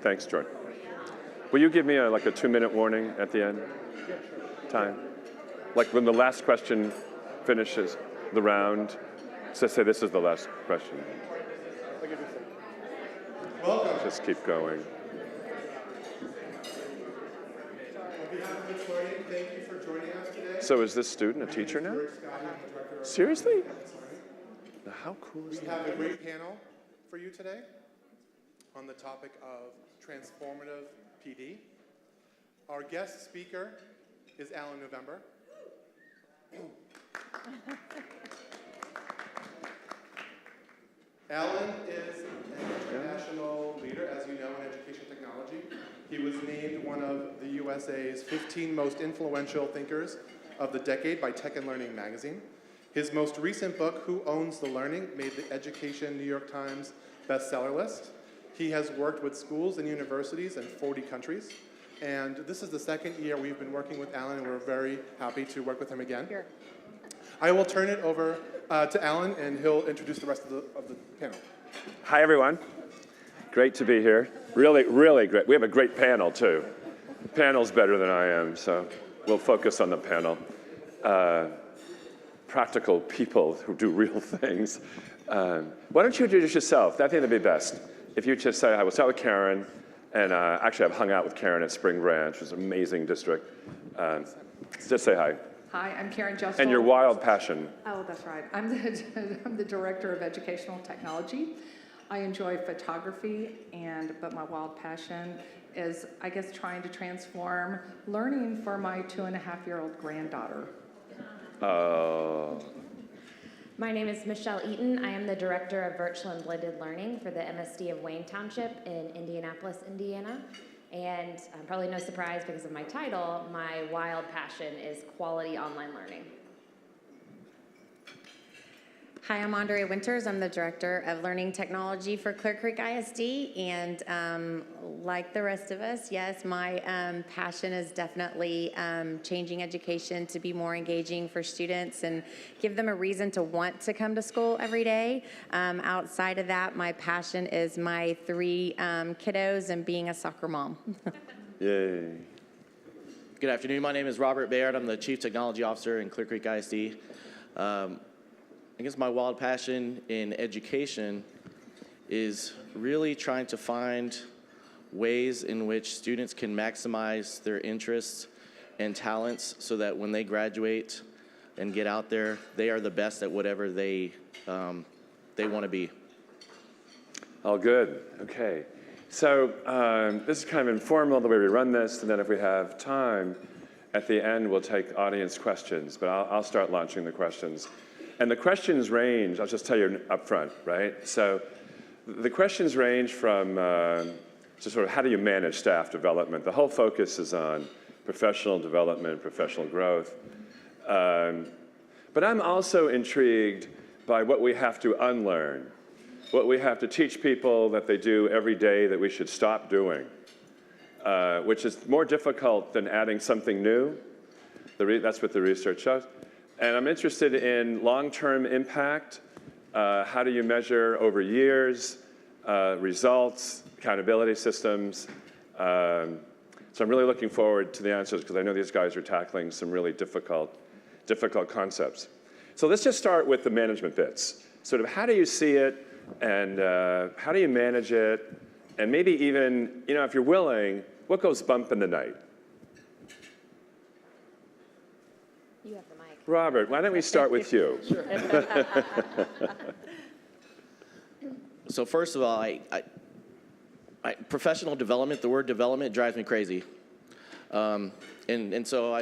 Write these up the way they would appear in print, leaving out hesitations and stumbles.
Thanks, Jordan. Will you give me like a 2-minute warning at the end? Time. Like when the last question finishes the round, just say this is the last question. Welcome. Just keep going. On behalf of Rich Learning, thank you for joining us today. So is this student a teacher now? Seriously? How cool is that? We have a great panel for you today on the topic of transformative PD. Our guest speaker is Alan November. Alan is an international leader, as you know, in education technology. He was named one of the USA's 15 most influential thinkers of the decade by Tech and Learning magazine. His most recent book, Who Owns the Learning, made the Education New York Times bestseller list. He has worked with schools and universities in 40 countries. And this is the second year we've been working with Alan, and we're very happy to work with him again. Here. I will turn it over to Alan, and he'll introduce the rest of the panel. Hi, everyone. Great to be here. Really, really great. We have a great panel, too. The panel's better than I am, so we'll focus on the panel. Practical people who do real things. Why don't you introduce yourself? I think that'd be best. If you just say hi. We'll start with Karen. And actually, I've hung out with Karen at Spring Branch, which is an amazing district. Just say hi. Hi, I'm Karen Justel. And your wild passion. Oh, that's right. I'm the Director of Educational Technology. I enjoy photography, but my wild passion is, I guess, trying to transform learning for my 2.5-year-old granddaughter. Oh. My name is Michelle Eaton. I am the Director of Virtual and Blended Learning for the MSD of Wayne Township in Indianapolis, Indiana. And probably no surprise because of my title, my wild passion is quality online learning. Hi, I'm Andrea Winters. I'm the Director of Learning Technology for Clear Creek ISD, and like the rest of us, yes, my passion is definitely changing education to be more engaging for students and give them a reason to want to come to school every day. Outside of that, my passion is my 3 kiddos and being a soccer mom. Yay. Good afternoon. My name is Robert Baird. I'm the Chief Technology Officer in Clear Creek ISD. I guess my wild passion in education is really trying to find ways in which students can maximize their interests and talents so that when they graduate and get out there, they are the best at whatever they want to be. All good. Okay. So this is kind of informal, the way we run this, and then if we have time, at the end, we'll take audience questions, but I'll start launching the questions. And the questions range, I'll just tell you up front, right? So the questions range from just sort of how do you manage staff development? The whole focus is on professional development, professional growth. But I'm also intrigued by what we have to unlearn, what we have to teach people that they do every day that we should stop doing, which is more difficult than adding something new. That's what the research shows. And I'm interested in long-term impact. How do you measure over years, results, accountability systems? So I'm really looking forward to the answers because I know these guys are tackling some really difficult concepts. So let's just start with the management bits. Sort of how do you see it and how do you manage it? And maybe even, if you're willing, what goes bump in the night? You have the mic. Robert, why don't we start with you? Sure. So first of all, professional development, the word development drives me crazy. And so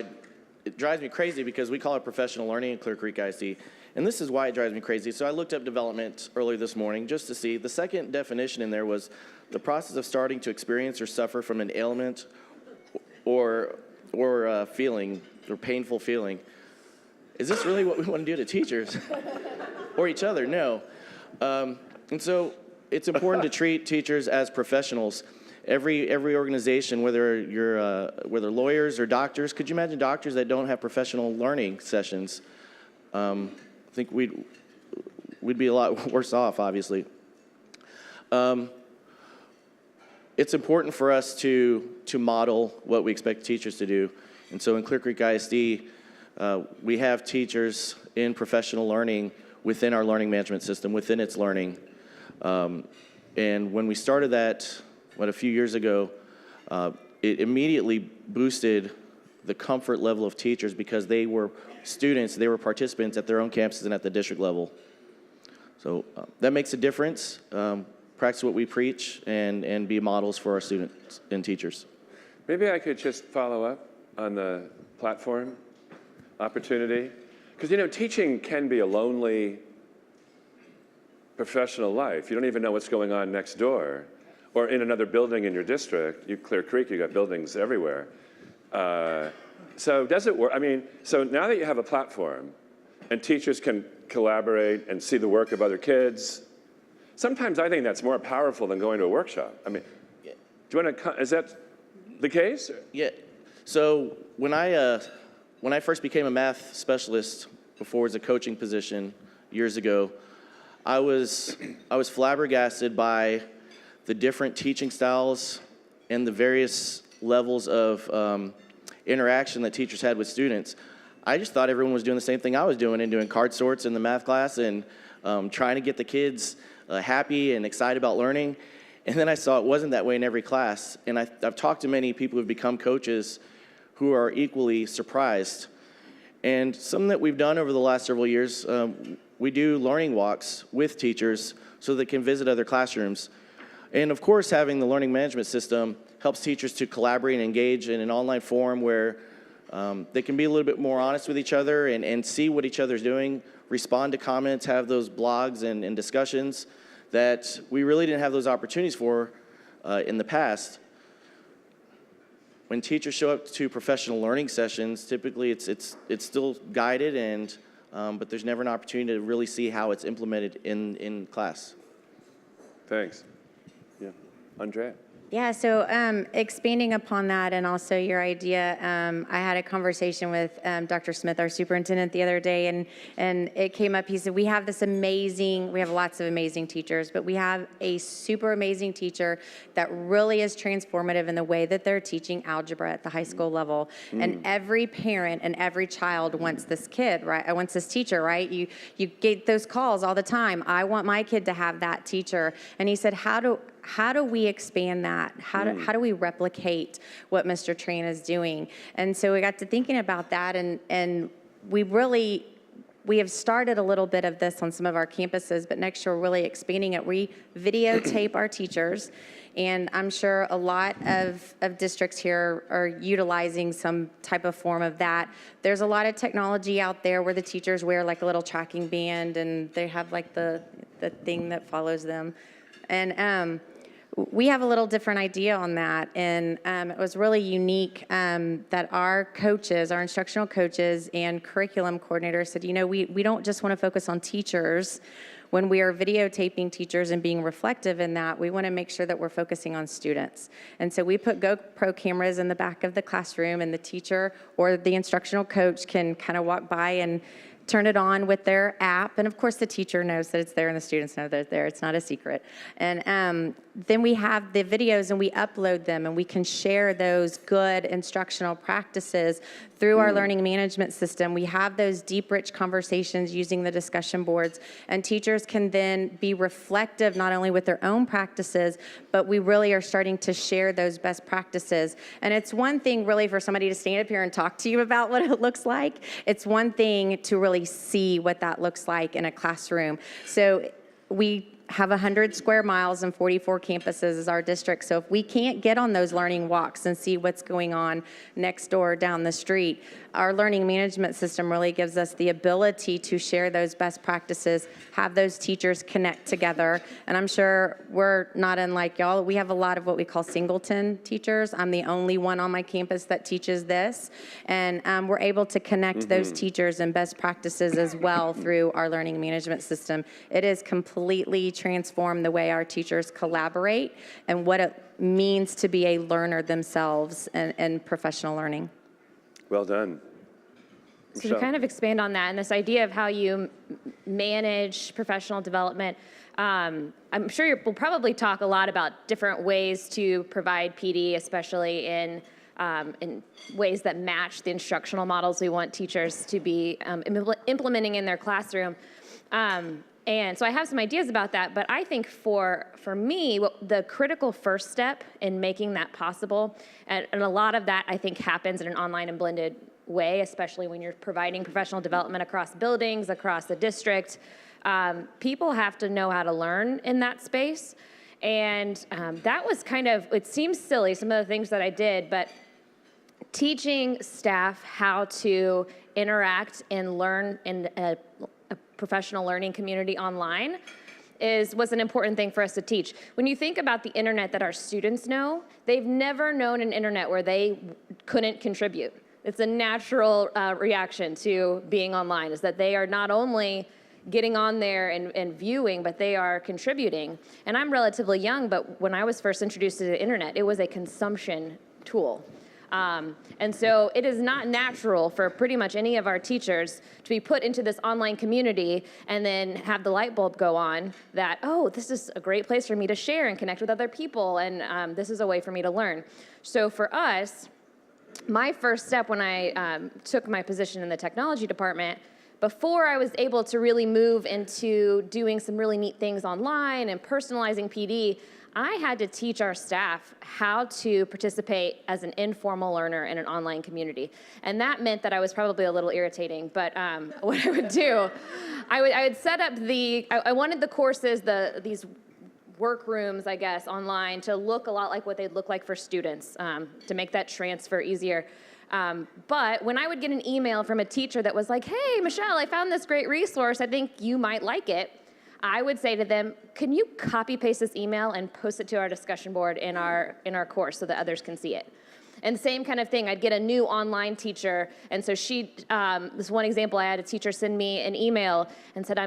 it drives me crazy because we call it professional learning in Clear Creek ISD. And this is why it drives me crazy. So I looked up development earlier this morning just to see. The second definition in there was the process of starting to experience or suffer from an ailment or feeling or painful feeling. Is this really what we want to do to teachers or each other? No. And so it's important to treat teachers as professionals. Every organization, whether whether lawyers or doctors, could you imagine doctors that don't have professional learning sessions? I think we'd be a lot worse off, obviously. it's important for us to model what we expect teachers to do. And so in Clear Creek ISD, we have teachers in professional learning within our learning management system, within its learning. And when we started that, a few years ago, it immediately boosted the comfort level of teachers because they were students, they were participants at their own campuses and at the district level. So that makes a difference. Practice what we preach and be models for our students and teachers. Maybe I could just follow up on the platform opportunity. Because, you know, teaching can be a lonely professional life. You don't even know what's going on next door or in another building in your district. Clear Creek, you got buildings everywhere. So does it work? I mean, so now that you have a platform and teachers can collaborate and see the work of other kids, sometimes I think that's more powerful than going to a workshop. I mean, do you want to, is that the case? Yeah. So when I first became a math specialist, before it was a coaching position years ago, I was flabbergasted by the different teaching styles and the various levels of interaction that teachers had with students. I just thought everyone was doing the same thing I was doing and doing card sorts in the math class and trying to get the kids happy and excited about learning. And then I saw it wasn't that way in every class. And I've talked to many people who've become coaches who are equally surprised. And something that we've done over the last several years, we do learning walks with teachers so they can visit other classrooms. And of course, having the learning management system helps teachers to collaborate and engage in an online forum where they can be a little bit more honest with each other and see what each other's doing, respond to comments, have those blogs and discussions that we really didn't have those opportunities for in the past. When teachers show up to professional learning sessions, typically it's still guided, but there's never an opportunity to really see how it's implemented in class. Thanks. Yeah, Andrea. Yeah, so expanding upon that and also your idea, I had a conversation with Dr. Smith, our superintendent, the other day, and it came up. He said, we have lots of amazing teachers, but we have a super amazing teacher that really is transformative in the way that they're teaching algebra at the high school level. And every parent and every child wants this kid, right? Wants this teacher, right? You get those calls all the time. I want my kid to have that teacher. And he said, how do we expand that? How do we replicate what Mr. Tran is doing? And so we got to thinking about that, and we have started a little bit of this on some of our campuses, but next year we're really expanding it. We videotape our teachers, and I'm sure a lot of districts here are utilizing some type of form of that. There's a lot of technology out there where the teachers wear like a little tracking band, and they have like the thing that follows them. And we have a little different idea on that, and it was really unique that our coaches, our instructional coaches and curriculum coordinators said, you know, we don't just want to focus on teachers. When we are videotaping teachers and being reflective in that, we want to make sure that we're focusing on students. And so we put GoPro cameras in the back of the classroom, and the teacher or the instructional coach can kind of walk by and turn it on with their app. And of course, the teacher knows that it's there and the students know that it's there. It's not a secret. And then we have the videos and we upload them, and we can share those good instructional practices through our learning management system. We have those deep, rich conversations using the discussion boards, and teachers can then be reflective not only with their own practices, but we really are starting to share those best practices. And it's one thing really for somebody to stand up here and talk to you about what it looks like. It's one thing to really see what that looks like in a classroom. So we have 100 square miles and 44 campuses as our district. So if we can't get on those learning walks and see what's going on next door down the street, our learning management system really gives us the ability to share those best practices, have those teachers connect together. And I'm sure we're not unlike y'all. We have a lot of what we call singleton teachers. I'm the only one on my campus that teaches this. And we're able to connect those teachers and best practices as well through our learning management system. It has completely transformed the way our teachers collaborate and what it means to be a learner themselves in professional learning. Well done. So to kind of expand on that and this idea of how you manage professional development, I'm sure we'll probably talk a lot about different ways to provide PD, especially in ways that match the instructional models we want teachers to be implementing in their classroom. And so I have some ideas about that, but I think for me, the critical first step in making that possible, and a lot of that I think happens in an online and blended way, especially when you're providing professional development across buildings, across the district. People have to know how to learn in that space. And that was kind of, it seems silly, some of the things that I did, but teaching staff how to interact and learn in a professional learning community online was an important thing for us to teach. When you think about the internet that our students know, they've never known an internet where they couldn't contribute. It's a natural reaction to being online, is that they are not only getting on there and viewing, but they are contributing. And I'm relatively young, but when I was first introduced to the internet, it was a consumption tool. And so it is not natural for pretty much any of our teachers to be put into this online community and then have the light bulb go on that, oh, this is a great place for me to share and connect with other people, and this is a way for me to learn. So for us, my first step when I took my position in the technology department, before I was able to really move into doing some really neat things online and personalizing PD, I had to teach our staff how to participate as an informal learner in an online community. And that meant that I was probably a little irritating, but what I would do, I would set up I wanted the courses, these workrooms, I guess, online to look a lot like what they'd look like for students, to make that transfer easier. But when I would get an email from a teacher that was like, hey, Michelle, I found this great resource, I think you might like it, I would say to them, can you copy paste this email and post it to our discussion board in our course so that others can see it? And same kind of thing, I'd get a new online teacher, and so this one example, I had a teacher send me an email and said,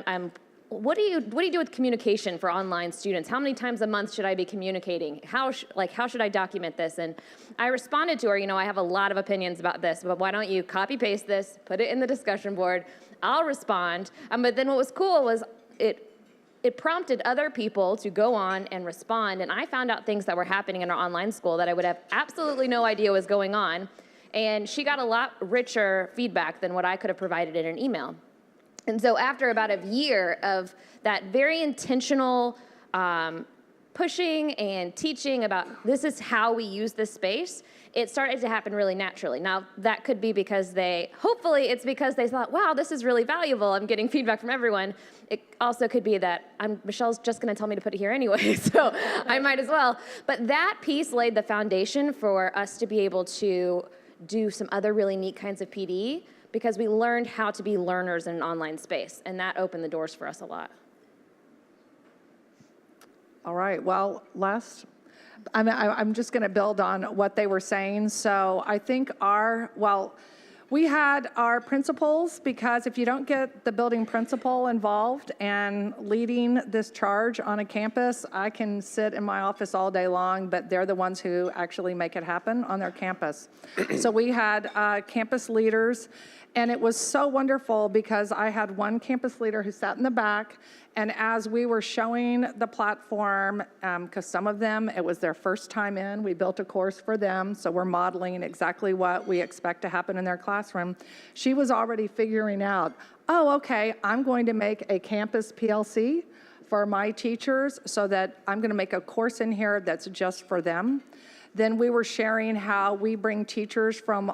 what do you do with communication for online students? How many times a month should I be communicating? How should I document this? And I responded to her, I have a lot of opinions about this, but why don't you copy paste this, put it in the discussion board, I'll respond. But then what was cool was it prompted other people to go on and respond, and I found out things that were happening in our online school that I would have absolutely no idea was going on, and she got a lot richer feedback than what I could have provided in an email. And so after about a year of that very intentional pushing and teaching about this is how we use this space, it started to happen really naturally. Now, that could be because hopefully it's because they thought, wow, this is really valuable, I'm getting feedback from everyone. It also could be that Michelle's just gonna tell me to put it here anyway, so I might as well. But that piece laid the foundation for us to be able to do some other really neat kinds of PD, because we learned how to be learners in an online space, and that opened the doors for us a lot. All right, well, I'm just going to build on what they were saying. So I think we had our principals, because if you don't get the building principal involved and leading this charge on a campus, I can sit in my office all day long, but they're the ones who actually make it happen on their campus. So we had campus leaders, and it was so wonderful because I had one campus leader who sat in the back, and as we were showing the platform, because some of them, it was their first time in, we built a course for them, so we're modeling exactly what we expect to happen in their classroom. She was already figuring out, oh, okay, I'm going to make a campus PLC for my teachers so that I'm going to make a course in here that's just for them. Then we were sharing how we bring teachers from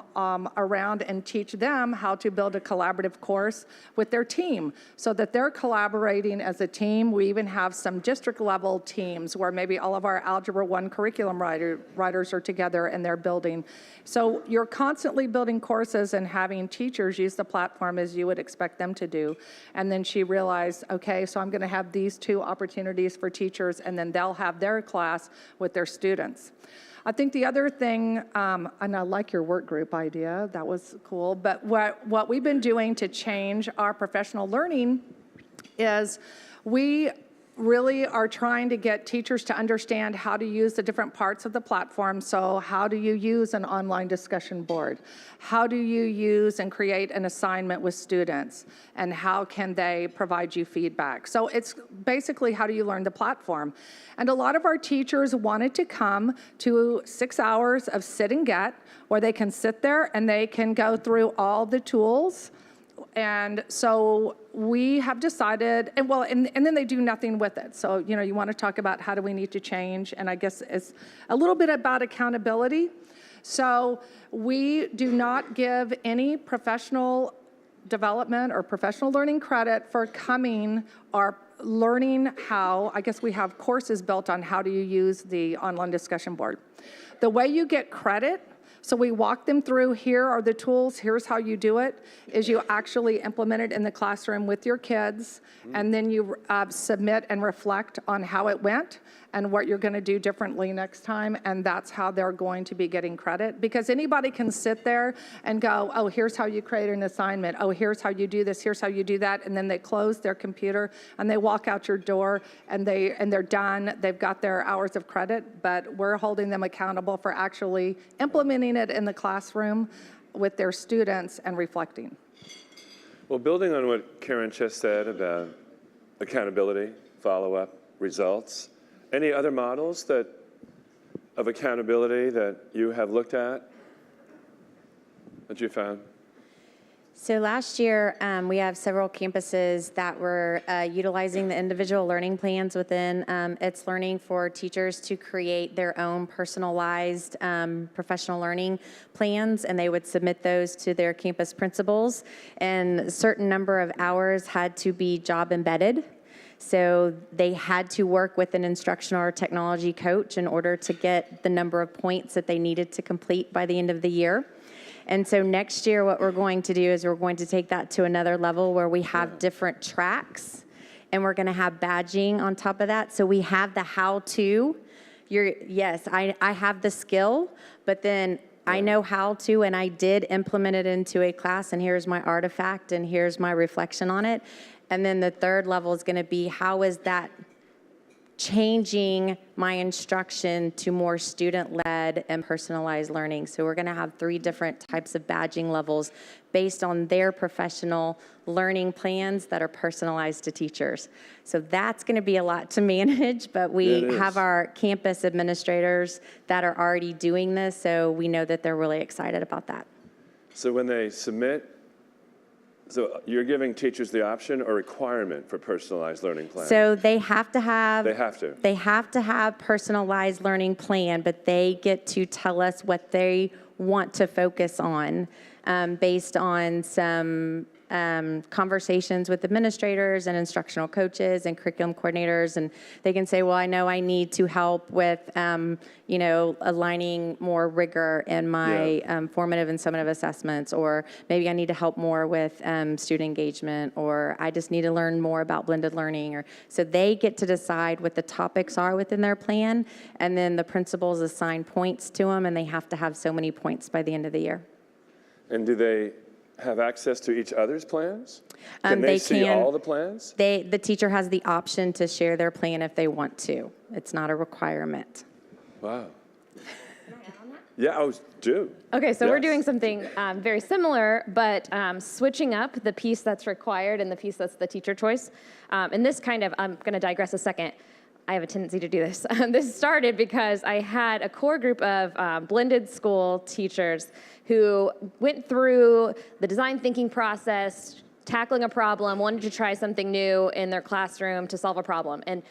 around and teach them how to build a collaborative course with their team so that they're collaborating as a team. We even have some district level teams where maybe all of our Algebra 1 curriculum writers are together and they're building. So you're constantly building courses and having teachers use the platform as you would expect them to do. And then she realized, okay, so I'm going to have these two opportunities for teachers, and then they'll have their class with their students. I think the other thing, and I like your work group idea, that was cool, but what we've been doing to change our professional learning is we really are trying to get teachers to understand how to use the different parts of the platform. So how do you use an online discussion board? How do you use and create an assignment with students? And how can they provide you feedback? So it's basically, how do you learn the platform? And a lot of our teachers wanted to come to 6 hours of sit and get, where they can sit there and they can go through all the tools. And so we have decided, and then they do nothing with it. So, you want to talk about how do we need to change, and I guess it's a little bit about accountability. So we do not give any professional development or professional learning credit for coming or learning how, I guess we have courses built on how do you use the online discussion board. The way you get credit, so we walk them through, here are the tools, here's how you do it, is you actually implement it in the classroom with your kids, and then you submit and reflect on how it went and what you're going to do differently next time, and that's how they're going to be getting credit. Because anybody can sit there and go, oh, here's how you create an assignment, oh, here's how you do this, here's how you do that, and then they close their computer and they walk out your door and they're done, they've got their hours of credit, but we're holding them accountable for actually implementing it in the classroom with their students and reflecting. Well, building on what Karen just said about accountability, follow-up, results, any other models of accountability that you have looked at, that you found? So last year, we have several campuses that were utilizing the individual learning plans within It's Learning for teachers to create their own personalized professional learning plans, and they would submit those to their campus principals. And a certain number of hours had to be job embedded. So they had to work with an instructional or technology coach in order to get the number of points that they needed to complete by the end of the year. And so next year, what we're going to do is we're going to take that to another level where we have different tracks, and we're going to have badging on top of that. So we have the how-to. Yes, I have the skill, but then I know how to, and I did implement it into a class, and here's my artifact, and here's my reflection on it. And then the third level is going to be, how is that changing my instruction to more student-led and personalized learning? So we're going to have 3 different types of badging levels based on their professional learning plans that are personalized to teachers. So that's going to be a lot to manage, but we have our campus administrators that are already doing this, so we know that they're really excited about that. So when they submit, so you're giving teachers the option or requirement for personalized learning plans? So they have to have. They have to. They have to have personalized learning plan, but they get to tell us what they want to focus on based on some conversations with administrators and instructional coaches and curriculum coordinators, and they can say, well, I know I need to help with, aligning more rigor in my formative and summative assessments, or maybe I need to help more with student engagement, or I just need to learn more about blended learning. Or so they get to decide what the topics are within their plan, and then the principals assign points to them, and they have to have so many points by the end of the year. And do they have access to each other's plans? Can they see all the plans? The teacher has the option to share their plan if they want to. It's not a requirement. Wow. Yeah, do. Okay, so we're doing something very similar, but switching up the piece that's required and the piece that's the teacher choice. And this kind of, I'm going to digress a second. I have a tendency to do this. This started because I had a core group of blended school teachers who went through the design thinking process, tackling a problem, wanted to try something new in their classroom to solve a problem. And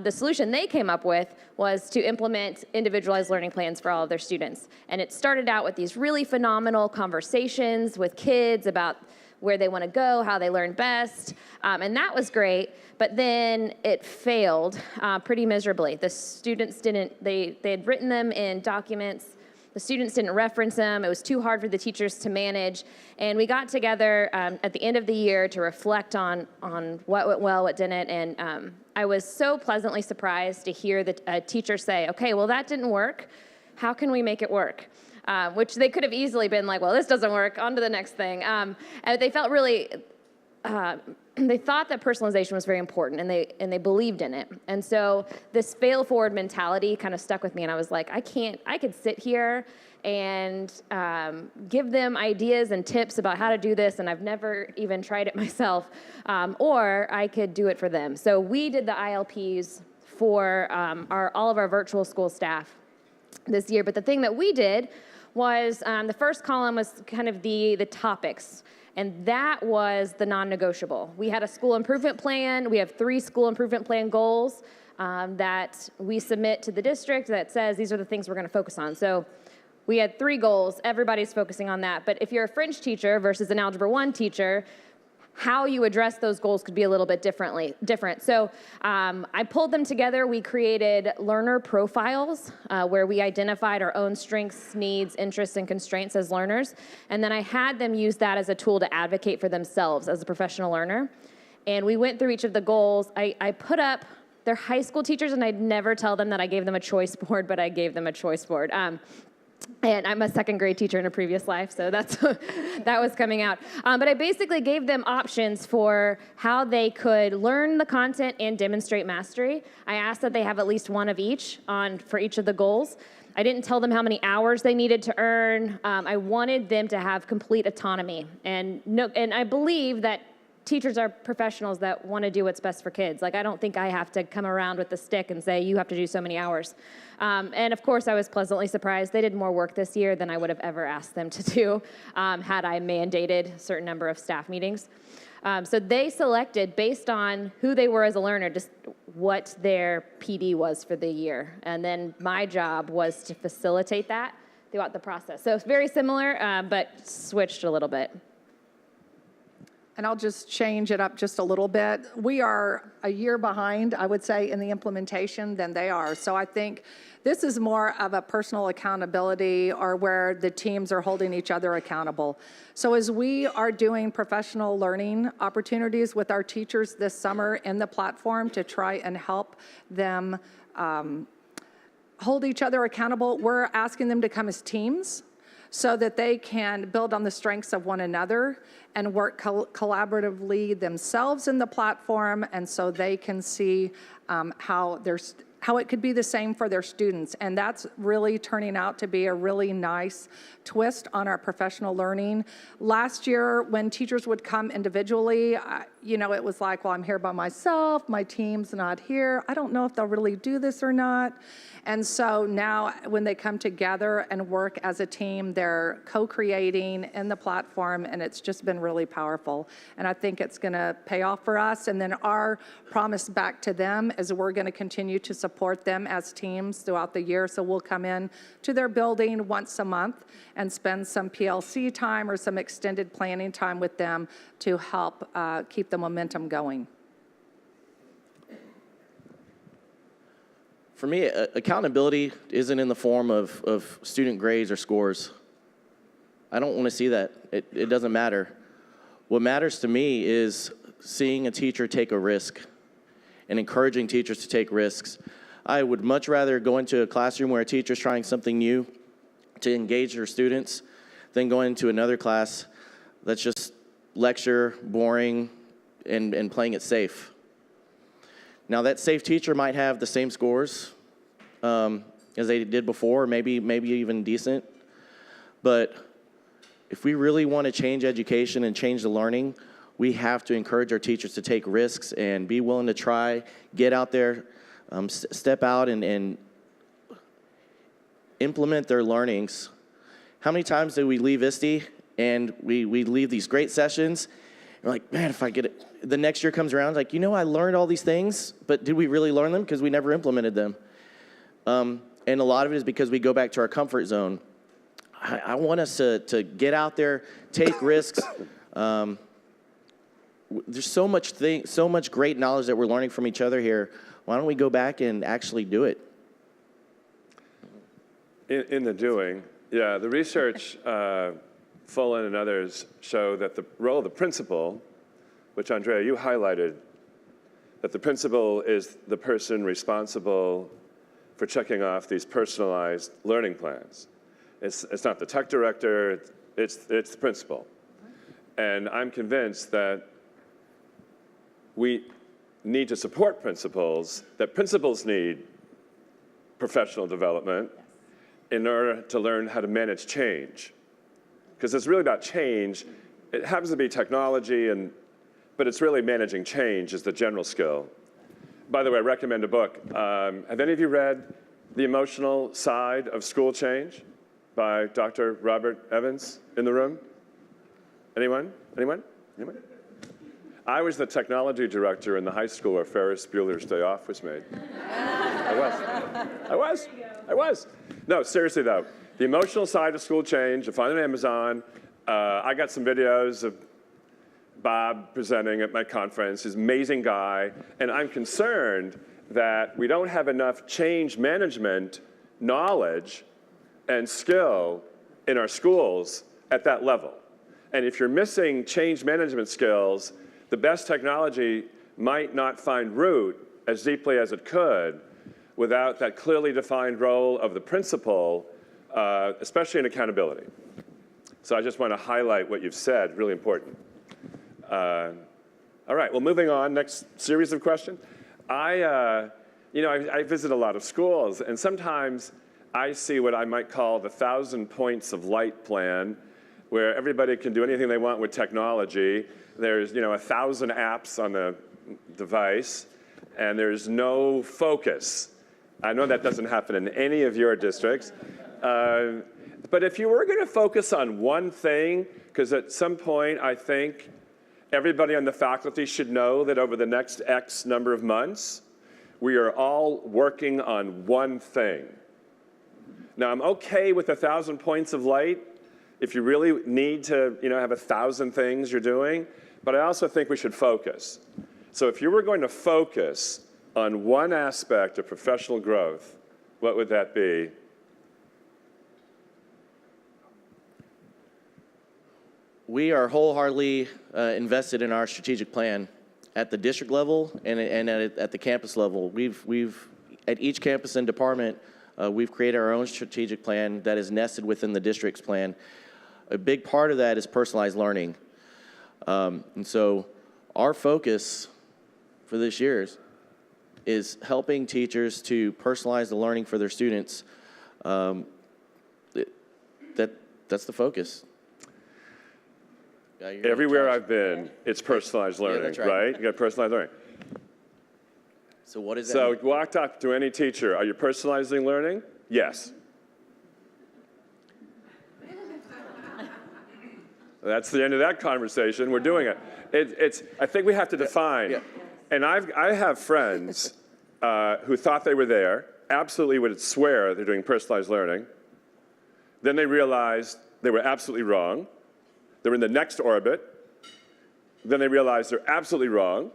the solution they came up with was to implement individualized learning plans for all of their students. And it started out with these really phenomenal conversations with kids about where they want to go, how they learn best, and that was great, but then it failed pretty miserably. The students didn't, they had written them in documents, the students didn't reference them, it was too hard for the teachers to manage, and we got together at the end of the year to reflect on what went well, what didn't, and I was so pleasantly surprised to hear a teacher say, okay, well that didn't work, how can we make it work? Which they could have easily been like, well, this doesn't work, on to the next thing. And they felt really they thought that personalization was very important, and they believed in it. And so this fail forward mentality kind of stuck with me, and I was like, I could sit here and give them ideas and tips about how to do this, and I've never even tried it myself, or I could do it for them. So we did the ILPs for all of our virtual school staff this year, but the thing that we did was the first column was kind of the topics, and that was the non-negotiable. We had a school improvement plan. We have 3 school improvement plan goals that we submit to the district that says these are the things we're going to focus on. So we had 3 goals. Everybody's focusing on that. But if you're a French teacher versus an Algebra 1 teacher, how you address those goals could be a little bit different. So I pulled them together. We created learner profiles where we identified our own strengths, needs, interests, and constraints as learners. And then I had them use that as a tool to advocate for themselves as a professional learner. And we went through each of the goals. I put up their high school teachers, and I'd never tell them that I gave them a choice board, but I gave them a choice board. And I'm a second grade teacher in a previous life, so that was coming out. But I basically gave them options for how they could learn the content and demonstrate mastery. I asked that they have at least one of each for each of the goals. I didn't tell them how many hours they needed to earn. I wanted them to have complete autonomy. And I believe that teachers are professionals that want to do what's best for kids. Like, I don't think I have to come around with the stick and say, you have to do so many hours. And of course, I was pleasantly surprised. They did more work this year than I would have ever asked them to do had I mandated a certain number of staff meetings. So they selected, based on who they were as a learner, just what their PD was for the year. And then my job was to facilitate that throughout the process. So it's very similar, but switched a little bit. And I'll just change it up just a little bit. We are a year behind, I would say, in the implementation than they are. So I think this is more of a personal accountability, or where the teams are holding each other accountable. So as we are doing professional learning opportunities with our teachers this summer in the platform to try and help them hold each other accountable, we're asking them to come as teams, so that they can build on the strengths of one another and work collaboratively themselves in the platform, and so they can see how it could be the same for their students. And that's really turning out to be a really nice twist on our professional learning. Last year, when teachers would come individually, it was like, well, I'm here by myself, my team's not here, I don't know if they'll really do this or not. And so now when they come together and work as a team, they're co-creating in the platform, and it's just been really powerful. And I think it's going to pay off for us. And then our promise back to them is we're going to continue to support them as teams throughout the year. So we'll come in to their building once a month and spend some PLC time or some extended planning time with them to help keep the momentum going. For me, accountability isn't in the form of student grades or scores. I don't want to see that. It doesn't matter. What matters to me is seeing a teacher take a risk and encouraging teachers to take risks. I would much rather go into a classroom where a teacher's trying something new to engage their students than go into another class that's just lecture, boring, and playing it safe. Now, that safe teacher might have the same scores as they did before, maybe even decent. But if we really want to change education and change the learning, we have to encourage our teachers to take risks and be willing to try, get out there, step out and implement their learnings. How many times do we leave ISD and we leave these great sessions? We're like, man, if I get it. The next year comes around, like, I learned all these things, but did we really learn them? Because we never implemented them. And a lot of it is because we go back to our comfort zone. I want us to get out there, take risks. There's so much great knowledge that we're learning from each other here. Why don't we go back and actually do it? In the doing, yeah, the research, Fullen and others show that the role of the principal, which Andrea, you highlighted, that the principal is the person responsible for checking off these personalized learning plans. It's not the tech director, it's the principal. And I'm convinced that we need to support principals, that principals need professional development in order to learn how to manage change. Because it's really about change. It happens to be technology, but it's really managing change is the general skill. By the way, I recommend a book. Have any of you read The Emotional Side of School Change by Dr. Robert Evans in the room? Anyone? Anyone? Anyone? I was the technology director in the high school where Ferris Bueller's Day Off was made. I was. No, seriously though, The Emotional Side of School Change, you'll find it on Amazon. I got some videos of Bob presenting at my conference. He's an amazing guy, and I'm concerned that we don't have enough change management knowledge and skill in our schools at that level. And if you're missing change management skills, the best technology might not find root as deeply as it could without that clearly defined role of the principal, especially in accountability. So I just want to highlight what you've said, really important. All right, well, moving on, next series of questions. I visit a lot of schools, and sometimes I see what I might call the 1,000 points of light plan, where everybody can do anything they want with technology. There's 1,000 apps on the device, and there's no focus. I know that doesn't happen in any of your districts. But if you were going to focus on one thing, because at some point I think everybody on the faculty should know that over the next X number of months, we are all working on one thing. Now, I'm okay with 1,000 points of light if you really need to have 1,000 things you're doing, but I also think we should focus. So if you were going to focus on one aspect of professional growth, what would that be? We are wholeheartedly invested in our strategic plan at the district level and at the campus level. We've at each campus and department, we've created our own strategic plan that is nested within the district's plan. A big part of that is personalized learning. And so our focus for this year is helping teachers to personalize the learning for their students. That's the focus. Everywhere I've been, it's personalized learning, that's right? You got personalized learning. So what is that? So walked up to any teacher, are you personalizing learning? Yes. That's the end of that conversation. We're doing it. I think we have to define. Yeah. And I have friends who thought they were there, absolutely would swear they're doing personalized learning. Then they realized they were absolutely wrong. They're in the next orbit. Then they realize they're absolutely wrong,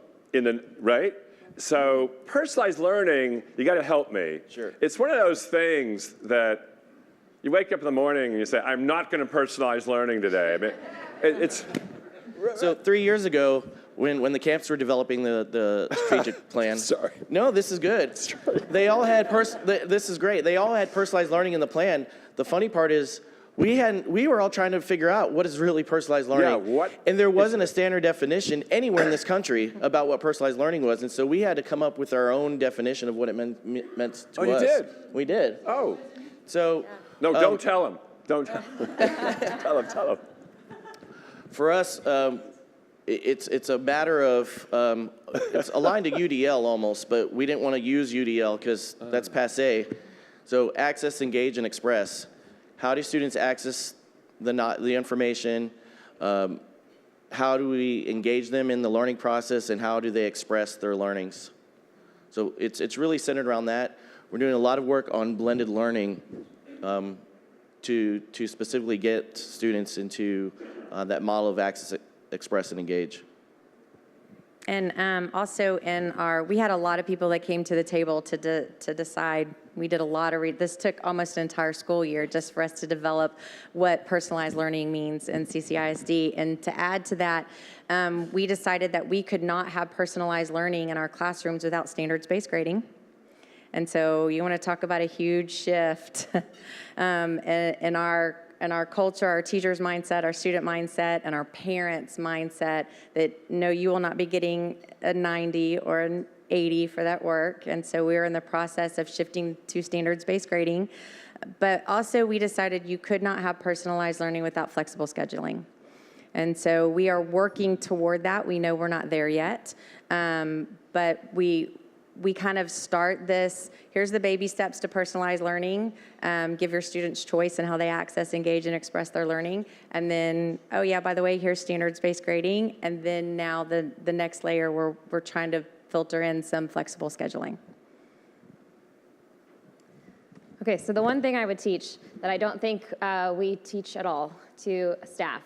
right? So personalized learning, you got to help me. Sure. It's one of those things that you wake up in the morning and you say, I'm not going to personalize learning today. I mean, it's... So 3 years ago, when the camps were developing the strategic plan. Sorry. No, this is good. Sorry. They all had this is great. They all had personalized learning in the plan. The funny part is we were all trying to figure out what is really personalized learning. Yeah, what? And there wasn't a standard definition anywhere in this country about what personalized learning was. And so we had to come up with our own definition of what it meant to us. Oh, you did? We did. Oh. So No, don't tell them. Don't tell them. Tell them. For us, it's a matter of, it's aligned to UDL almost, but we didn't want to use UDL because that's passé. So access, engage, and express. How do students access the information? How do we engage them in the learning process, and how do they express their learnings? So it's really centered around that. We're doing a lot of work on blended learning to specifically get students into that model of access, express, and engage. And also we had a lot of people that came to the table to decide. We did a lot of this took almost an entire school year just for us to develop what personalized learning means in CCISD. And to add to that, we decided that we could not have personalized learning in our classrooms without standards-based grading. And so you want to talk about a huge shift in our our culture, our teachers' mindset, our student mindset, and our parents' mindset that no, you will not be getting a 90 or an 80 for that work. And so we're in the process of shifting to standards-based grading. But also we decided you could not have personalized learning without flexible scheduling. And so we are working toward that. We know we're not there yet, but we kind of start this, here's the baby steps to personalized learning, give your students choice in how they access, engage, and express their learning. And then, oh yeah, by the way, here's standards-based grading. And then now the next layer, we're trying to filter in some flexible scheduling. Okay, so the one thing I would teach that I don't think we teach at all to staff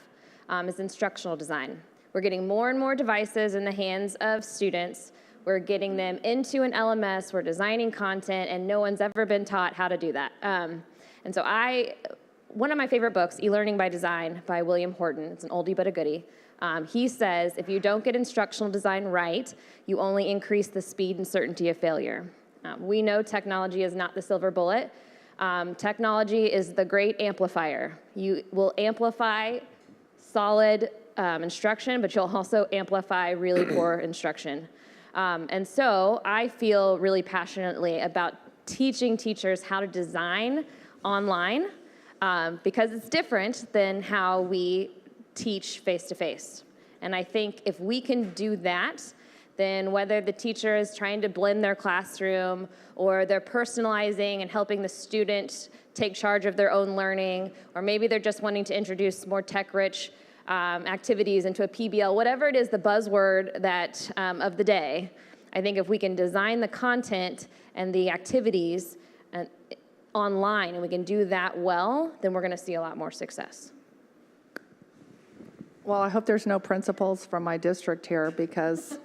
is instructional design. We're getting more and more devices in the hands of students. We're getting them into an LMS, we're designing content, and no one's ever been taught how to do that. And so one of my favorite books, E-Learning by Design by William Horton, it's an oldie but a goodie. He says, if you don't get instructional design right, you only increase the speed and certainty of failure. We know technology is not the silver bullet. Technology is the great amplifier. You will amplify solid instruction, but you'll also amplify really poor instruction. And so I feel really passionately about teaching teachers how to design online because it's different than how we teach face-to-face. And I think if we can do that, then whether the teacher is trying to blend their classroom or they're personalizing and helping the student take charge of their own learning, or maybe they're just wanting to introduce more tech-rich activities into a PBL, whatever it is, the buzzword that of the day, I think if we can design the content and the activities online and we can do that well, then we're going to see a lot more success. Well, I hope there's no principals from my district here because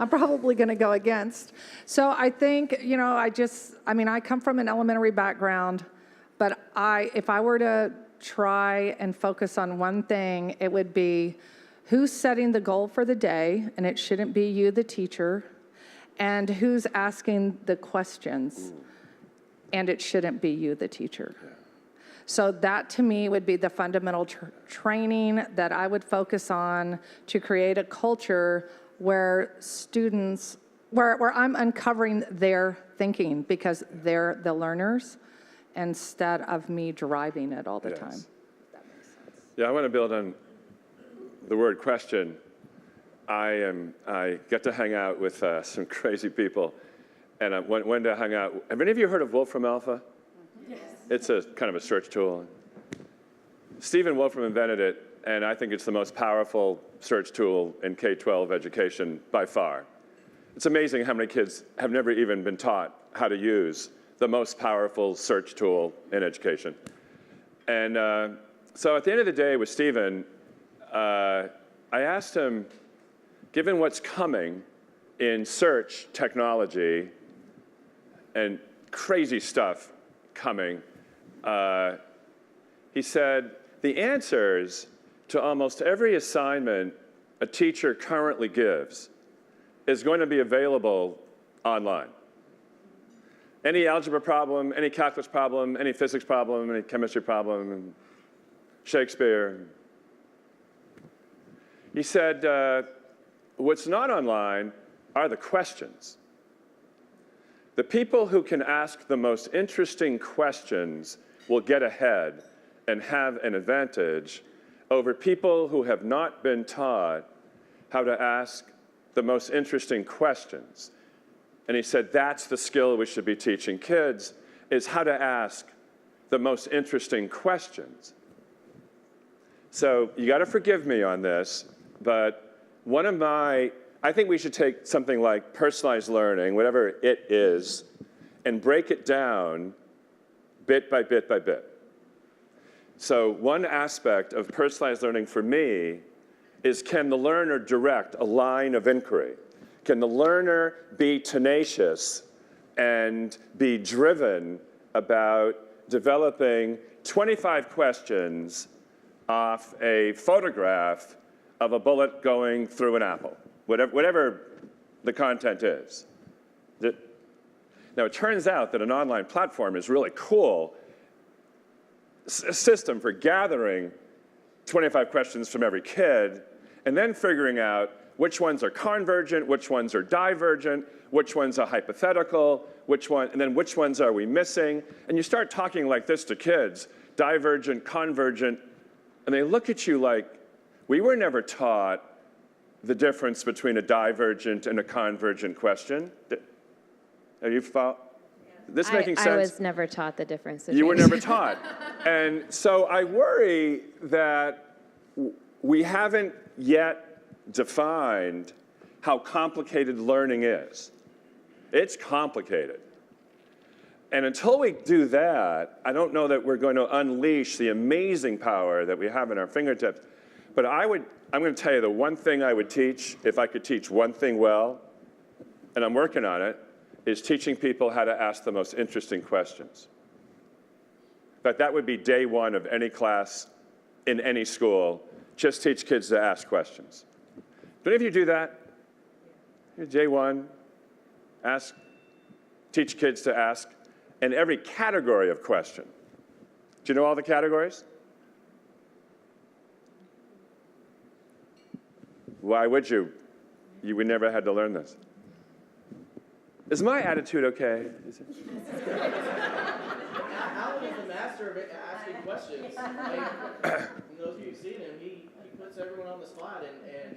I'm probably going to go against. So I think, you know, I come from an elementary background, but if I were to try and focus on one thing, it would be who's setting the goal for the day, and it shouldn't be you, the teacher, and who's asking the questions, and it shouldn't be you, the teacher. So that, to me, would be the fundamental training that I would focus on to create a culture where students, where I'm uncovering their thinking because they're the learners instead of me driving it all the time. That makes sense. Yeah, I want to build on the word question. I get to hang out with some crazy people, and when to hang out. Have any of you heard of Wolfram Alpha? Yes. It's a kind of a search tool. Stephen Wolfram invented it, and I think it's the most powerful search tool in K-12 education by far. It's amazing how many kids have never even been taught how to use the most powerful search tool in education. And so at the end of the day with Stephen, I asked him, given what's coming in search technology and crazy stuff coming, he said, the answers to almost every assignment a teacher currently gives is going to be available online. Any algebra problem, any calculus problem, any physics problem, any chemistry problem, Shakespeare. He said, what's not online are the questions. The people who can ask the most interesting questions will get ahead and have an advantage over people who have not been taught how to ask the most interesting questions. And he said, that's the skill we should be teaching kids, is how to ask the most interesting questions. So you got to forgive me on this, but I think we should take something like personalized learning, whatever it is, and break it down bit by bit by bit. So one aspect of personalized learning for me is, can the learner direct a line of inquiry? Can the learner be tenacious and be driven about developing 25 questions off a photograph of a bullet going through an apple, whatever the content is? Now, it turns out that an online platform is really cool system for gathering 25 questions from every kid and then figuring out which ones are convergent, which ones are divergent, which ones are hypothetical, and then which ones are we missing. And you start talking like this to kids, divergent, convergent, and they look at you like, we were never taught the difference between a divergent and a convergent question. Are you this making sense? I was never taught the difference between. You were never taught. And so I worry that we haven't yet defined how complicated learning is. It's complicated. And until we do that, I don't know that we're going to unleash the amazing power that we have in our fingertips. But I'm going to tell you the one thing I would teach, if I could teach one thing well, and I'm working on it, is teaching people how to ask the most interesting questions. In fact, that would be day one of any class in any school. Just teach kids to ask questions. Do any of you do that? Day one, teach kids to ask in every category of question. Do you know all the categories? Why would you? You would never had to learn this. Is my attitude okay? Alan is the master of asking questions. Like, those of you who've seen him, he puts everyone on the spot and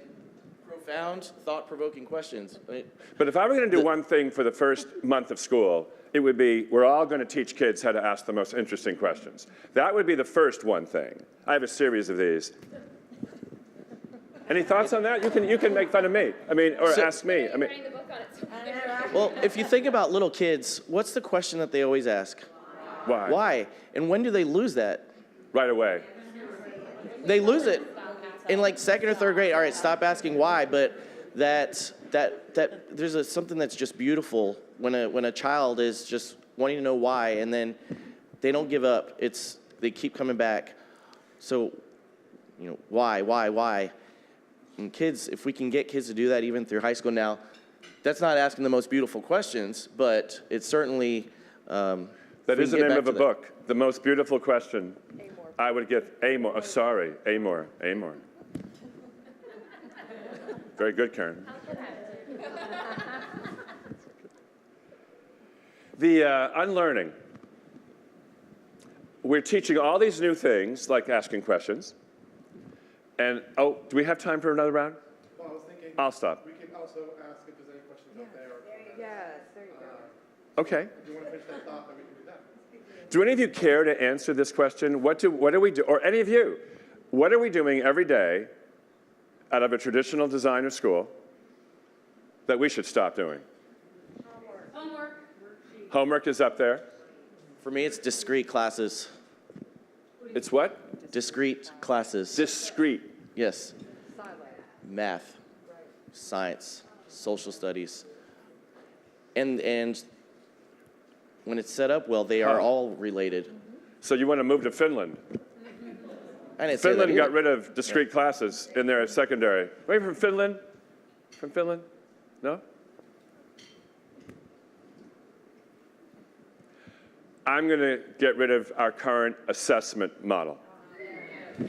profound, thought-provoking questions. Right? But if I were going to do one thing for the first month of school, it would be we're all going to teach kids how to ask the most interesting questions. That would be the first one thing. I have a series of these. Any thoughts on that? You can make fun of me. Or ask me. Well, if you think about little kids, what's the question that they always ask? Why? Why? And when do they lose that? Right away. They lose it in like second or third grade. All right, stop asking why. But that there's something that's just beautiful when a child is just wanting to know why, and then they don't give up. They keep coming back. So, why? And kids, if we can get kids to do that even through high school now, that's not asking the most beautiful questions, but it's certainly. That is the name of a book. The most beautiful question. I would give Amor. Amor. Very good, Karen. The unlearning. We're teaching all these new things, like asking questions. And, do we have time for another round? Well, I was thinking. I'll stop. We can also ask if there's any questions out there. Yes, there you go. Okay. If you want to finish that thought, then we can do that. Do any of you care to answer this question? What do we do, or any of you, what are we doing every day out of a traditional design of school that we should stop doing? Homework is up there. For me, it's discrete classes. It's what? Discrete classes. Discrete. Yes. Math, science, social studies. And when it's set up well, they are all related. So you want to move to Finland? I didn't say that Finland either. got rid of discrete classes in their secondary. Are you from Finland? From Finland? No? I'm going to get rid of our current assessment model. In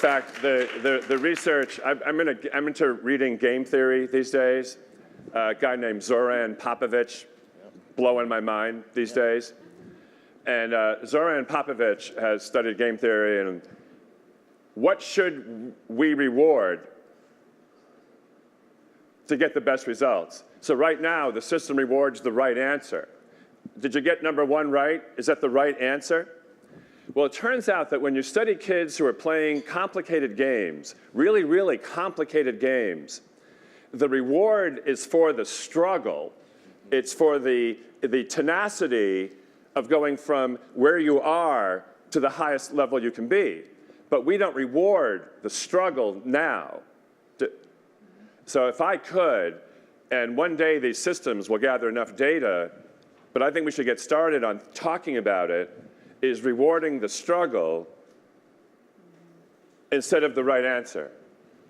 fact, the research, I'm into reading game theory these days. A guy named Zoran Popovic, blowing my mind these days. And Zoran Popovic has studied game theory, and what should we reward to get the best results? So right now, the system rewards the right answer. Did you get number one right? Is that the right answer? Well, it turns out that when you study kids who are playing complicated games, really, really complicated games, the reward is for the struggle. It's for the tenacity of going from where you are to the highest level you can be. But we don't reward the struggle now. So if I could, and one day these systems will gather enough data, but I think we should get started on talking about it, is rewarding the struggle instead of the right answer.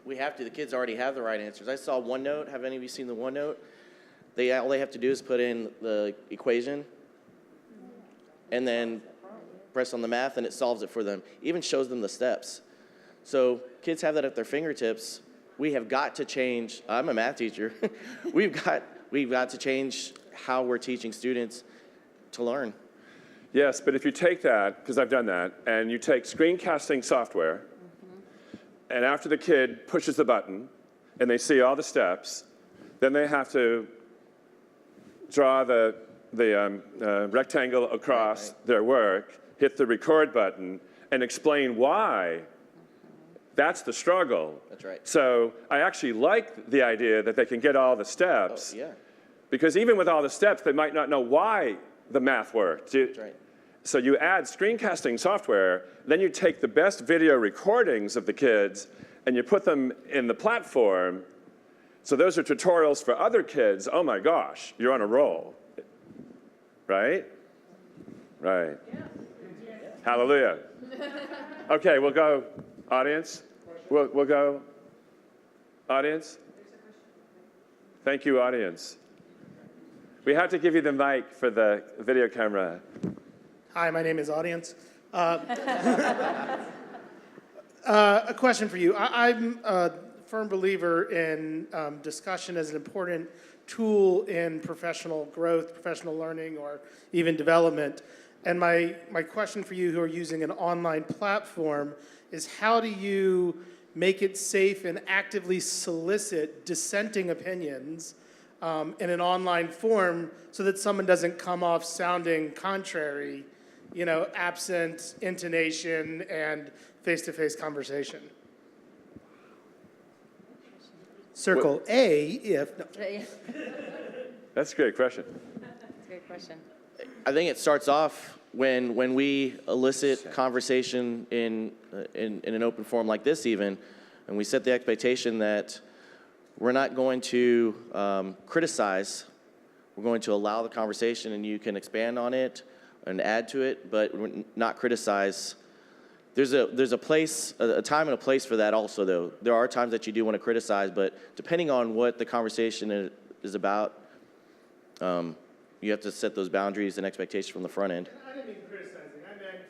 We have to. The kids already have the right answers. I saw OneNote. Have any of you seen the OneNote? All they have to do is put in the equation, and then press on the math, and it solves it for them. Even shows them the steps. So kids have that at their fingertips. We have got to change. I'm a math teacher. we've got to change how we're teaching students to learn. Yes, but if you take that, because I've done that, and you take screencasting software, and after the kid pushes the button and they see all the steps, then they have to draw the rectangle across their work, hit the record button, and explain why. That's the struggle. That's right. So I actually like the idea that they can get all the steps. Oh, yeah. Because even with all the steps, they might not know why the math worked. That's right. So you add screencasting software, then you take the best video recordings of the kids and you put them in the platform. So those are tutorials for other kids. Oh my gosh, you're on a roll. Right? Right. Yeah. Hallelujah. Okay, we'll go audience. We'll go audience. Thank you, audience. We have to give you the mic for the video camera. Hi, my name is Audience. A question for you. I'm a firm believer in discussion as an important tool in professional growth, professional learning, or even development. And my question for you who are using an online platform is how do you make it safe and actively solicit dissenting opinions in an online form so that someone doesn't come off sounding contrary, you know, absent intonation and face-to-face conversation? Circle A if, no. That's a great question. That's a great question. I think it starts off when we elicit conversation in an open forum like this even, and we set the expectation that we're not going to criticize. We're going to allow the conversation, and you can expand on it and add to it, but not criticize. There's a place, a time and a place for that also, though. There are times that you do want to criticize, but depending on what the conversation is about, you have to set those boundaries and expectations from the front end. I didn't mean criticizing. I meant,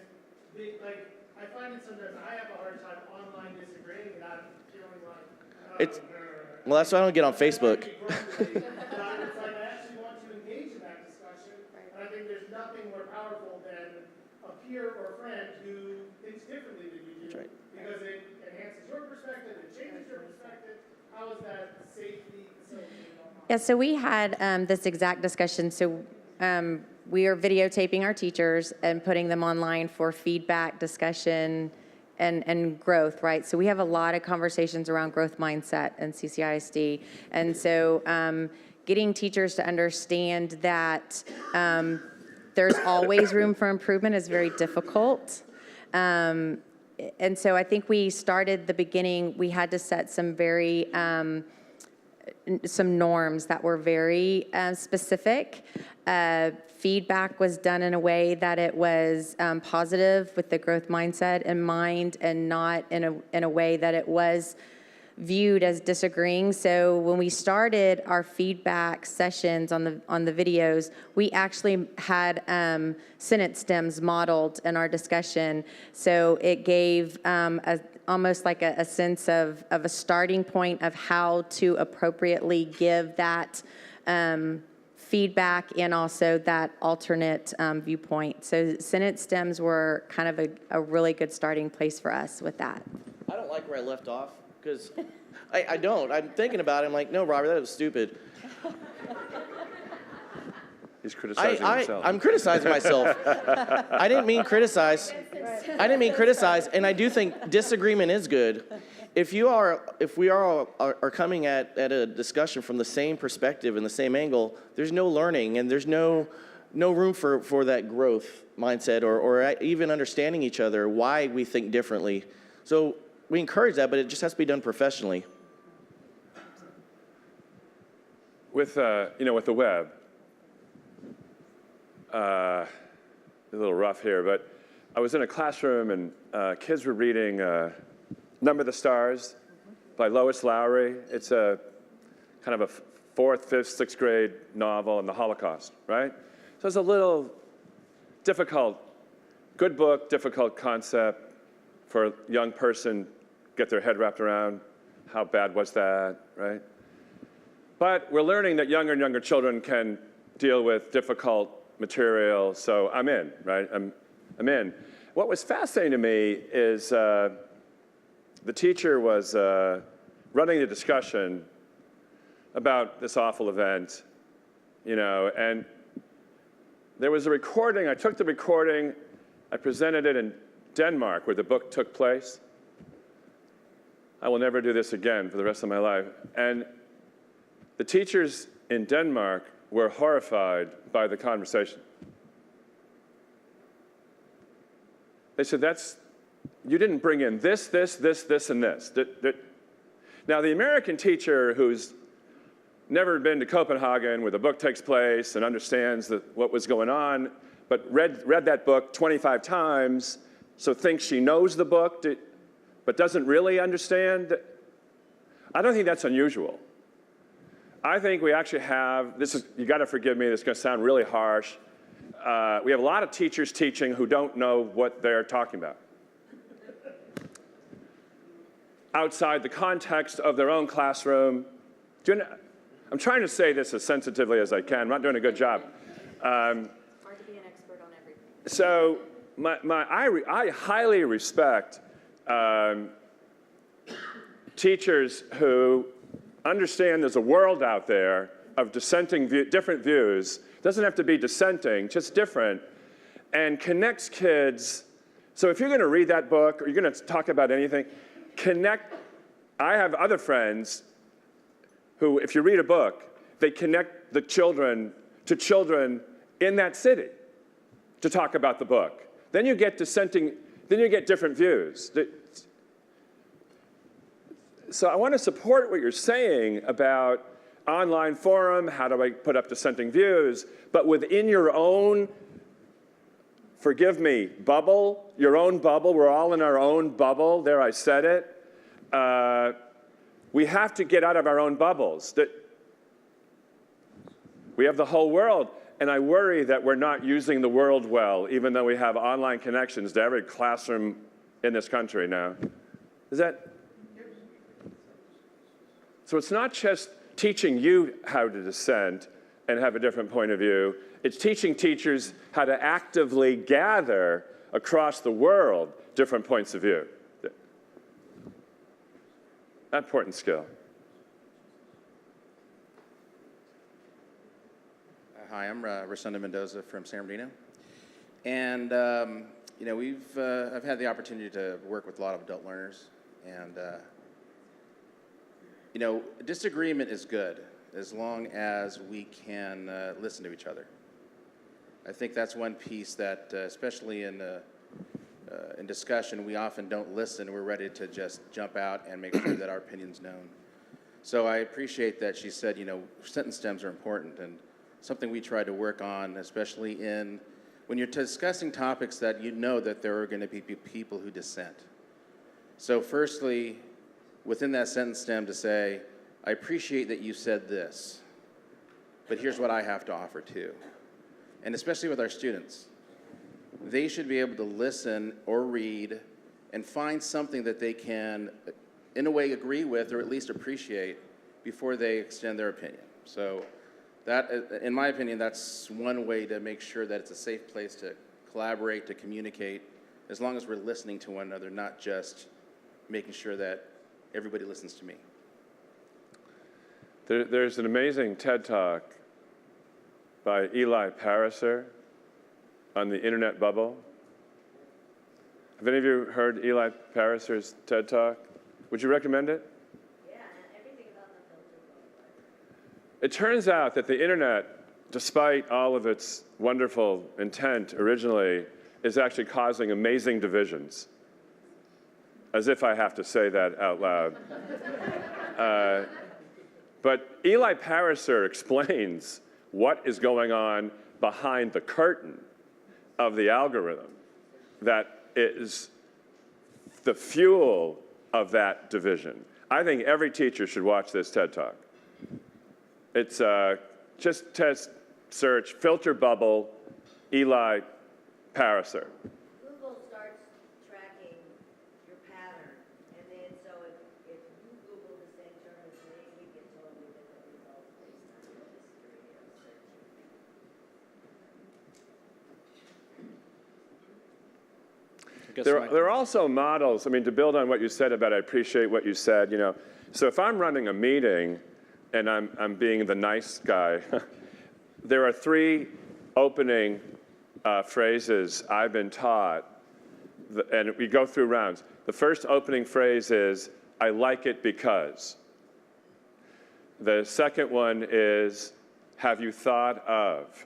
I find it sometimes I have a hard time online disagreeing, and I'm feeling like, Well, that's why I don't get on Facebook. It's like I actually want to engage in that discussion, and I think there's nothing more powerful than a peer or a friend who thinks differently than you do, That's right. because it enhances your perspective, it changes your perspective. How is that safely facilitated online? Yeah, so we had this exact discussion. So we are videotaping our teachers and putting them online for feedback, discussion, and growth, right? So we have a lot of conversations around growth mindset and CCISD. And so getting teachers to understand that there's always room for improvement is very difficult. And so I think we started the beginning, we had to set some very some norms that were very specific. Feedback was done in a way that it was positive with the growth mindset in mind, and not in a way that it was viewed as disagreeing. So when we started our feedback sessions on the videos, we actually had sentence stems modeled in our discussion. So it gave almost like a sense of a starting point of how to appropriately give that feedback and also that alternate viewpoint. So sentence stems were kind of a really good starting place for us with that. I don't like where I left off, because I don't. I'm thinking about it. I'm like, no, Robert, that was stupid. He's criticizing himself. I'm criticizing myself. I didn't mean criticize. I didn't mean criticize, and I do think disagreement is good. If we are coming at a discussion from the same perspective and the same angle, there's no learning, and there's no room for that growth mindset or even understanding each other, why we think differently. So we encourage that, but it just has to be done professionally. With with the web, a little rough here, but I was in a classroom and kids were reading Number the Stars by Lois Lowry. It's a kind of a 4th, 5th, 6th grade novel on the Holocaust, right? So it's a little difficult good book, difficult concept for a young person get their head wrapped around. How bad was that, right? But we're learning that younger and younger children can deal with difficult material, so I'm in, right? I'm in. What was fascinating to me is the teacher was running the discussion about this awful event, you know, and there was a recording. I took the recording, I presented it in Denmark, where the book took place. I will never do this again for the rest of my life. And the teachers in Denmark were horrified by the conversation. They said, you didn't bring in this, and this. Now, the American teacher who's never been to Copenhagen, where the book takes place, and understands what was going on, but read that book 25 times, so thinks she knows the book, but doesn't really understand. I don't think that's unusual. I think we actually have, you got to forgive me, this is going to sound really harsh. We have a lot of teachers teaching who don't know what they're talking about. Outside the context of their own classroom. I'm trying to say this as sensitively as I can. I'm not doing a good job. Hard to be an expert on everything. So I highly respect teachers who understand there's a world out there of different views. Doesn't have to be dissenting, just different, and connects kids. So if you're going to read that book or you're going to talk about anything, connect. I have other friends who, if you read a book, they connect the children to children in that city to talk about the book. Then you get dissenting, then you get different views. So I want to support what you're saying about online forum, how do I put up dissenting views, but within your own, forgive me, bubble, your own bubble, we're all in our own bubble, there I said it. We have to get out of our own bubbles. We have the whole world, and I worry that we're not using the world well, even though we have online connections to every classroom in this country now. Is that? So it's not just teaching you how to dissent and have a different point of view. It's teaching teachers how to actively gather across the world different points of view. Important skill. Hi, I'm Rosendo Mendoza from San Bernardino. And, you know, I've had the opportunity to work with a lot of adult learners. And, you know, disagreement is good as long as we can listen to each other. I think that's one piece that, especially in discussion, we often don't listen. We're ready to just jump out and make sure that our opinion's known. So I appreciate that she said, you know, sentence stems are important, and something we try to work on, especially when you're discussing topics that you know that there are going to be people who dissent. So firstly, within that sentence stem to say, I appreciate that you said this, but here's what I have to offer too. And especially with our students, they should be able to listen or read and find something that they can, in a way, agree with or at least appreciate before they extend their opinion. So that, in my opinion, that's one way to make sure that it's a safe place to collaborate, to communicate, as long as we're listening to one another, not just making sure that everybody listens to me. There's an amazing TED Talk by Eli Pariser on the internet bubble. Have any of you heard Eli Pariser's TED Talk? Would you recommend it? Yeah, everything about the filter. It turns out that the internet, despite all of its wonderful intent originally, is actually causing amazing divisions. As if I have to say that out loud. But Eli Pariser explains what is going on behind the curtain of the algorithm that is the fuel of that division. I think every teacher should watch this TED Talk. It's just search filter bubble Eli Pariser. There are also models, I mean, to build on what you said about, I appreciate what you said, so if I'm running a meeting and I'm being the nice guy, there are 3 opening phrases I've been taught, and we go through rounds. The first opening phrase is, I like it because. The second one is, have you thought of?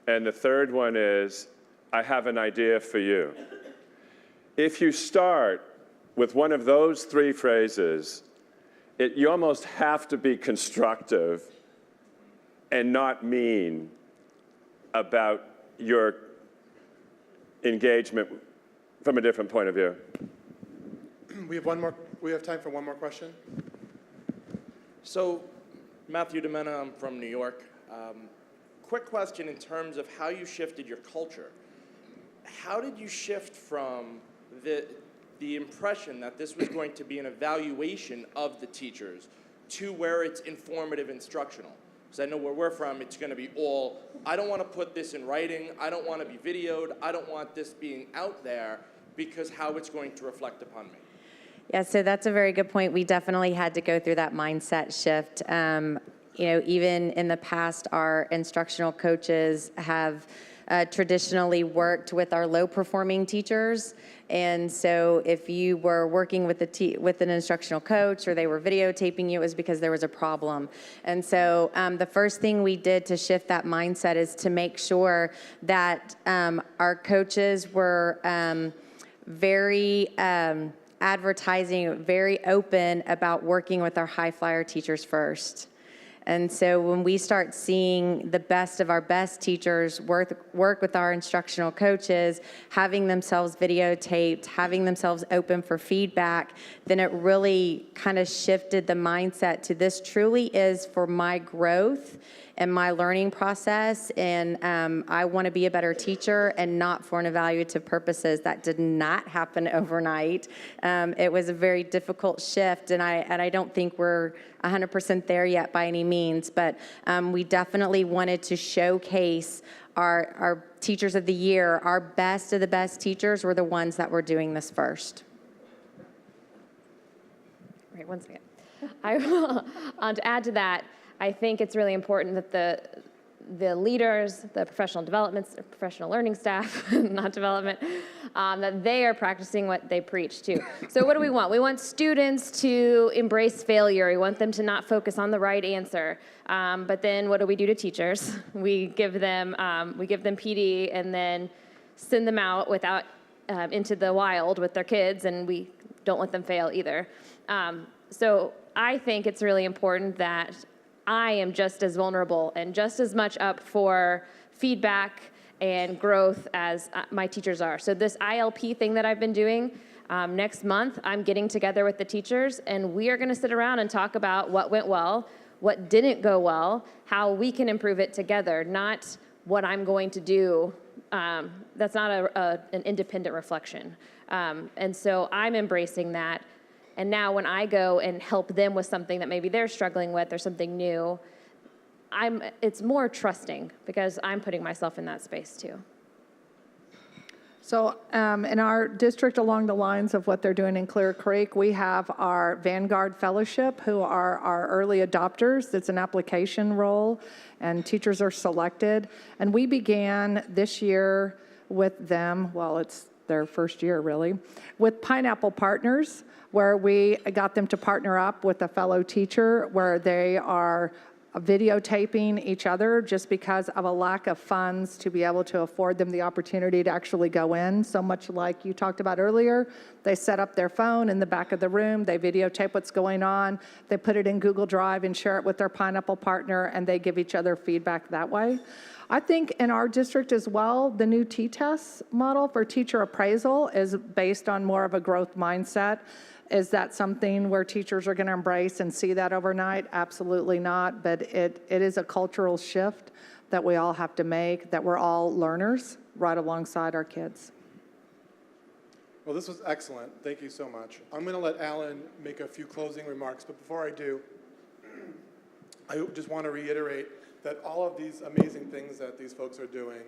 And the third one is, I have an idea for you. If you start with one of those 3 phrases, you almost have to be constructive and not mean about your engagement from a different point of view. We have time for one more question. So, Matthew DeMena, I'm from New York. Quick question in terms of how you shifted your culture. How did you shift from the impression that this was going to be an evaluation of the teachers to where it's informative instructional? Because I know where we're from, it's going to be all, I don't want to put this in writing, I don't want to be videoed, I don't want this being out there because how it's going to reflect upon me. Yeah, so that's a very good point. We definitely had to go through that mindset shift. Even in the past, our instructional coaches have traditionally worked with our low-performing teachers. And so if you were working with an instructional coach or they were videotaping you, it was because there was a problem. And so the first thing we did to shift that mindset is to make sure that our coaches were very advertising, very open about working with our high flyer teachers first. And so when we start seeing the best of our best teachers work with our instructional coaches, having themselves videotaped, having themselves open for feedback, then it really kind of shifted the mindset to this truly is for my growth and my learning process, and I want to be a better teacher and not for an evaluative purposes. That did not happen overnight. It was a very difficult shift, and I don't think we're 100% there yet by any means, but we definitely wanted to showcase our teachers of the year. Our best of the best teachers were the ones that were doing this first. Right, one second. I will, to add to that, I think it's really important that the leaders, the professional learning staff, not development, that they are practicing what they preach too. So what do we want? We want students to embrace failure. We want them to not focus on the right answer. But then what do we do to teachers? We give them PD and then send them out into the wild with their kids, and we don't let them fail either. So I think it's really important that I am just as vulnerable and just as much up for feedback and growth as my teachers are. So this ILP thing that I've been doing, next month, I'm getting together with the teachers, and we are going to sit around and talk about what went well, what didn't go well, how we can improve it together, not what I'm going to do. That's not an independent reflection. And so I'm embracing that. And now when I go and help them with something that maybe they're struggling with or something new, it's more trusting because I'm putting myself in that space too. So in our district, along the lines of what they're doing in Clear Creek, we have our Vanguard Fellowship, who are our early adopters. It's an application role, and teachers are selected. And we began this year with them, well, it's their first year really, with Pineapple Partners, where we got them to partner up with a fellow teacher where they are videotaping each other just because of a lack of funds to be able to afford them the opportunity to actually go in. So much like you talked about earlier, they set up their phone in the back of the room, they videotape what's going on, they put it in Google Drive and share it with their Pineapple partner, and they give each other feedback that way. I think in our district as well, the new T-test model for teacher appraisal is based on more of a growth mindset. Is that something where teachers are going to embrace and see that overnight? Absolutely not, but it is a cultural shift that we all have to make, that we're all learners right alongside our kids. Well, this was excellent. Thank you so much. I'm going to let Alan make a few closing remarks, but before I do, I just want to reiterate that all of these amazing things that these folks are doing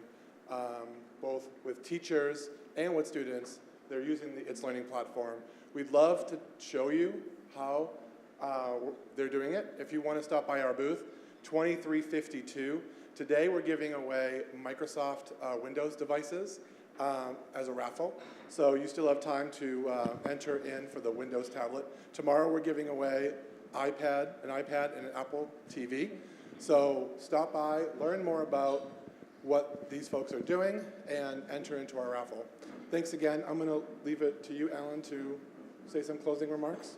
both with teachers and with students. They're using the It's Learning platform. We'd love to show you how they're doing it. If you want to stop by our booth, 2352. Today we're giving away Microsoft Windows devices as a raffle. So you still have time to enter in for the Windows tablet. Tomorrow we're giving away an iPad and an Apple TV. So stop by, learn more about what these folks are doing, and enter into our raffle. Thanks again. I'm going to leave it to you, Alan, to say some closing remarks.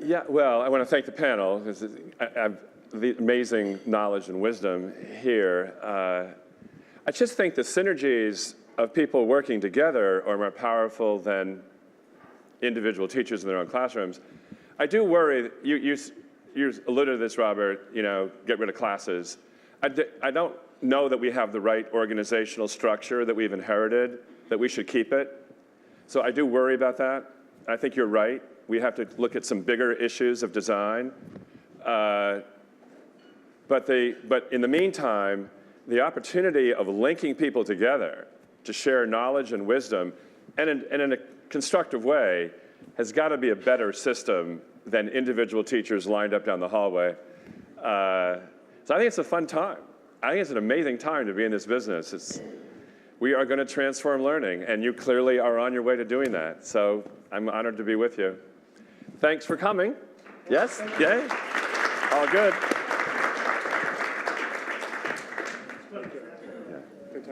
Yeah, well, I want to thank the panel. I have the amazing knowledge and wisdom here. I just think the synergies of people working together are more powerful than individual teachers in their own classrooms. I do worry, you alluded to this, Robert, get rid of classes. I don't know that we have the right organizational structure that we've inherited, that we should keep it. So I do worry about that. I think you're right. We have to look at some bigger issues of design. But in the meantime, the opportunity of linking people together to share knowledge and wisdom, and in a constructive way, has got to be a better system than individual teachers lined up down the hallway. So I think it's a fun time. I think it's an amazing time to be in this business. We are going to transform learning, and you clearly are on your way to doing that. So I'm honored to be with you. Thanks for coming. Yes? Yay? All good.